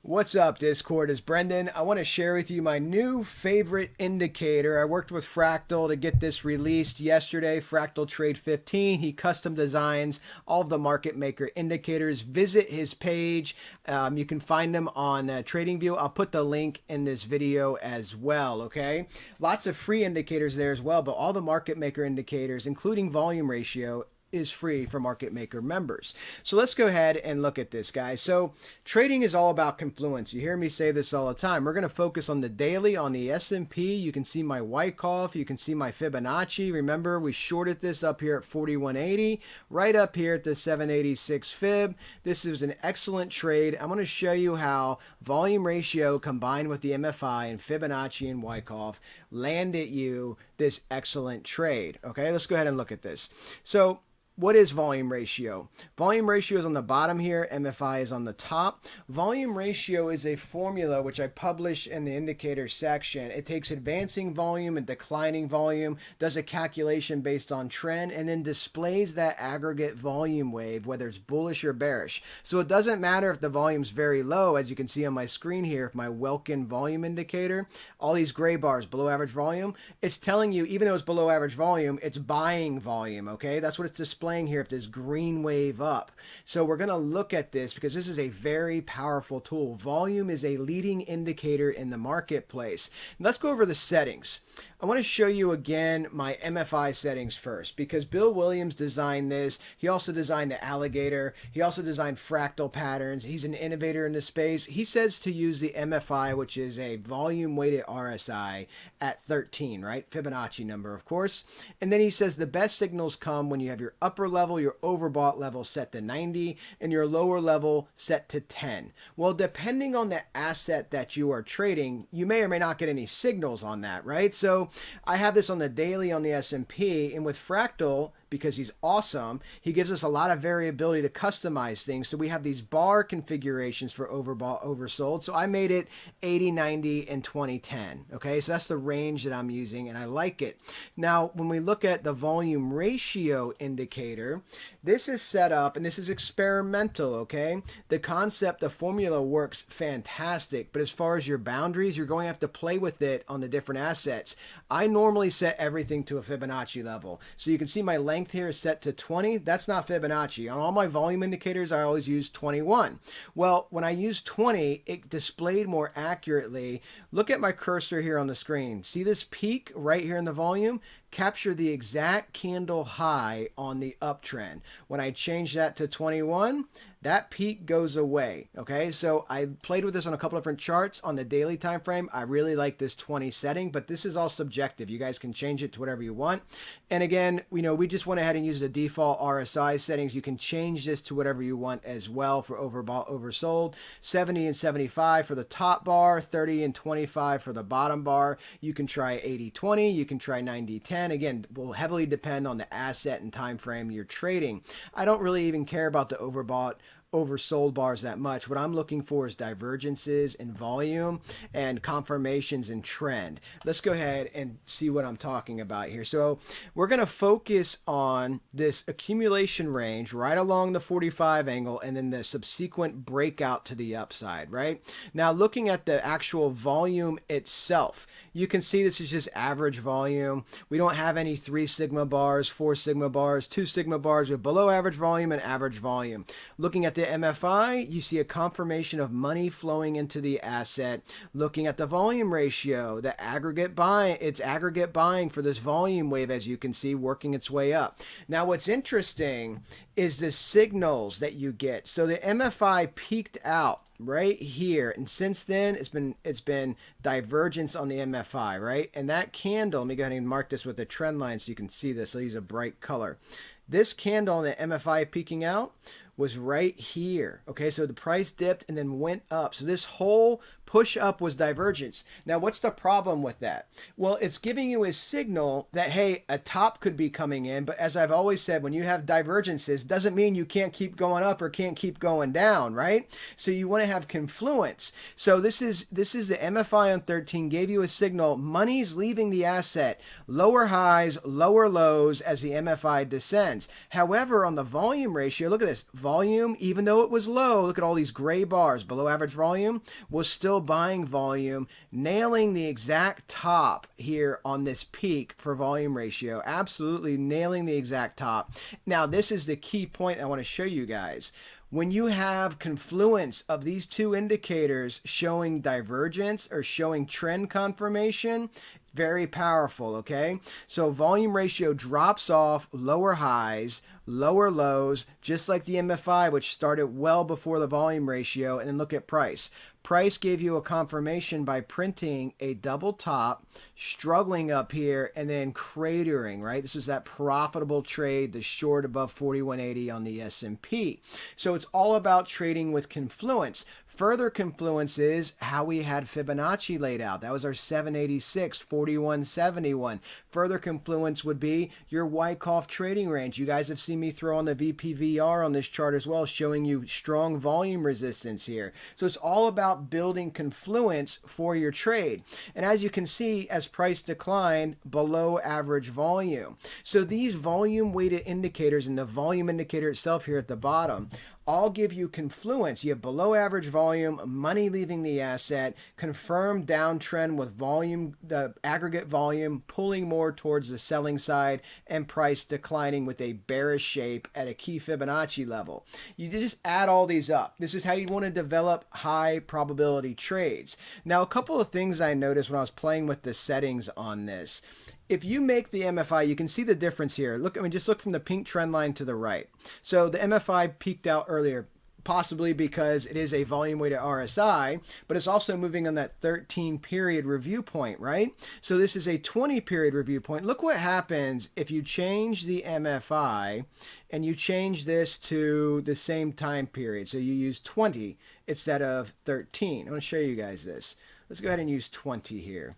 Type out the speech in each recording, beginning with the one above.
What's up, Discord? It's Brendan. I want to share with you my new favorite indicator. I worked with Fractal to get this released yesterday, Fractal Trade 15. He custom designs all of the market maker indicators. Visit his page. You can find them on TradingView. I'll put the link in this video as well, okay? Lots of free indicators there as well, but all the market maker indicators, including volume ratio, is free for market maker members. So let's go ahead and look at this, guys. So trading is all about confluence. You hear me say this all the time. We're going to focus on the daily on the S&P. You can see my Wyckoff. You can see my Fibonacci. Remember, we shorted this up here at 4180, right up here at the 786 Fib. This is an excellent trade. I'm going to show you how volume ratio combined with the MFI and Fibonacci and Wyckoff landed you this excellent trade. Okay, let's go ahead and look at this. So what is volume ratio? Volume ratio is on the bottom here. MFI is on the top. Volume ratio is a formula which I publish in the indicator section. It takes advancing volume and declining volume, does a calculation based on trend, and then displays that aggregate volume wave, whether it's bullish or bearish. So it doesn't matter if the volume's very low, as you can see on my screen here, if my Welkin volume indicator, all these gray bars, below average volume, it's telling you, even though it's below average volume, it's buying volume, okay? That's what it's displaying here if this green wave up. So we're going to look at this because this is a very powerful tool. Volume is a leading indicator in the marketplace. Let's go over the settings. I want to show you again my MFI settings first because Bill Williams designed this. He also designed the alligator. He also designed fractal patterns. He's an innovator in the space. He says to use the MFI, which is a volume weighted RSI at 13, right? Fibonacci number, of course. And then he says the best signals come when you have your upper level, your overbought level set to 90 and your lower level set to 10. Well, depending on the asset that you are trading, you may or may not get any signals on that, right? So I have this on the daily on the S&P, and with Fractal, because he's awesome, he gives us a lot of variability to customize things. So we have these bar configurations for overbought, oversold. So I made it 80, 90, and 2010. Okay, so that's the range that I'm using, and I like it. Now, when we look at the volume ratio indicator, this is set up, and this is experimental, okay? The concept, the formula works fantastic, but as far as your boundaries, you're going to have to play with it on the different assets. I normally set everything to a Fibonacci level. So you can see my length here is set to 20. That's not Fibonacci. On all my volume indicators, I always use 21. Well, when I use 20, it displayed more accurately. Look at my cursor here on the screen. See this peak right here in the volume? Capture the exact candle high on the uptrend. When I change that to 21, that peak goes away. Okay, so I played with this on a couple different charts on the daily time frame. I really like this 20 setting, but this is all subjective. You guys can change it to whatever you want. And again, we just went ahead and used the default RSI settings. You can change this to whatever you want as well for overbought, oversold. 70 and 75 for the top bar, 30 and 25 for the bottom bar. You can try 80-20. You can try 90-10. Again, will heavily depend on the asset and time frame you're trading. I don't really even care about the overbought, oversold bars that much. What I'm looking for is divergences in volume and confirmations in trend. Let's go ahead and see what I'm talking about here. So we're going to focus on this accumulation range right along the 45 angle and then the subsequent breakout to the upside, right? Now looking at the actual volume itself, you can see this is just average volume. We don't have any 3 sigma bars, 4 sigma bars, 2 sigma bars with below average volume and average volume. Looking at the MFI, you see a confirmation of money flowing into the asset. Looking at the volume ratio, the aggregate buying, it's aggregate buying for this volume wave, as you can see, working its way up. Now, what's interesting is the signals that you get. So the MFI peaked out right here, and since then it's been divergence on the MFI, right? And that candle, let me go ahead and mark this with a trend line so you can see this. I'll use a bright color. This candle on the MFI peaking out was right here. Okay, so the price dipped and then went up. So this whole push up was divergence. Now, what's the problem with that? Well, it's giving you a signal that, hey, a top could be coming in. But as I've always said, when you have divergences, doesn't mean you can't keep going up or can't keep going down, right? So you want to have confluence. So this is the MFI on 13 gave you a signal. Money's leaving the asset. Lower highs, lower lows as the MFI descends. However, on the volume ratio, look at this. Volume, even though it was low, look at all these gray bars. Below average volume was still buying volume, nailing the exact top here on this peak for volume ratio. Absolutely nailing the exact top. Now, this is the key point I want to show you guys. When you have confluence of these two indicators showing divergence or showing trend confirmation, very powerful, okay? So volume ratio drops off, lower highs, lower lows, just like the MFI, which started well before the volume ratio. And then look at price. Price gave you a confirmation by printing a double top, struggling up here, and then cratering, right? This is that profitable trade, the short above 4180 on the S&P. So it's all about trading with confluence. Further confluence is how we had Fibonacci laid out. That was our 786, 4171. Further confluence would be your Wyckoff trading range. You guys have seen me throw on the VPVR on this chart as well, showing you strong volume resistance here. So it's all about building confluence for your trade. And as you can see, as price declined, below average volume. So these volume weighted indicators and the volume indicator itself here at the bottom all give you confluence. You have below average volume, money leaving the asset, confirmed downtrend with volume, the aggregate volume pulling more towards the selling side, and price declining with a bearish shape at a key Fibonacci level. You just add all these up. This is how you want to develop high probability trades. Now, a couple of things I noticed when I was playing with the settings on this. If you make the MFI, you can see the difference here. Look, I mean, just look from the pink trend line to the right. So the MFI peaked out earlier, possibly because it is a volume weighted RSI, but it's also moving on that 13 period review point, right? So this is a 20 period review point. Look what happens if you change the MFI and you change this to the same time period. So you use 20 instead of 13. I want to show you guys this. Let's go ahead and use 20 here.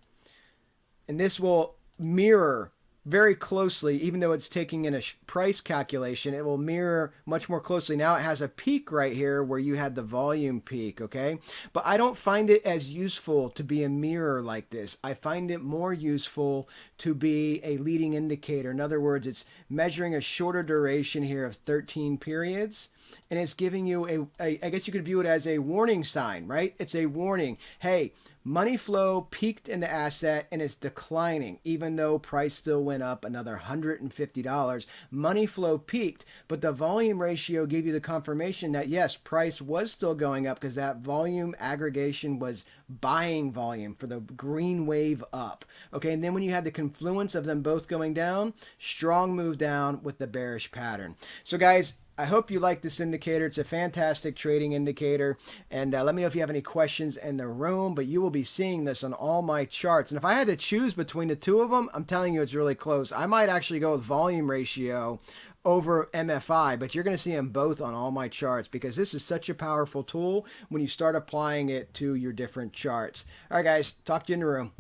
And this will mirror very closely, even though it's taking in a price calculation, it will mirror much more closely. Now it has a peak right here where you had the volume peak, okay? But I don't find it as useful to be a mirror like this. I find it more useful to be a leading indicator. In other words, it's measuring a shorter duration here of 13 periods, and it's giving you I guess you could view it as a warning sign, right? It's a warning. Hey, money flow peaked in the asset and it's declining, even though price still went up another $150. Money flow peaked, but the volume ratio gave you the confirmation that yes, price was still going up because that volume aggregation was buying volume for the green wave up. Okay, and then when you had the confluence of them both going down, strong move down with the bearish pattern. So guys, I hope you like this indicator. It's a fantastic trading indicator. And let me know if you have any questions in the room, but you will be seeing this on all my charts. And if I had to choose between the two of them, I'm telling you it's really close. I might actually go with volume ratio over MFI, but you're going to see them both on all my charts because this is such a powerful tool when you start applying it to your different charts. All right, guys, talk to you in the room.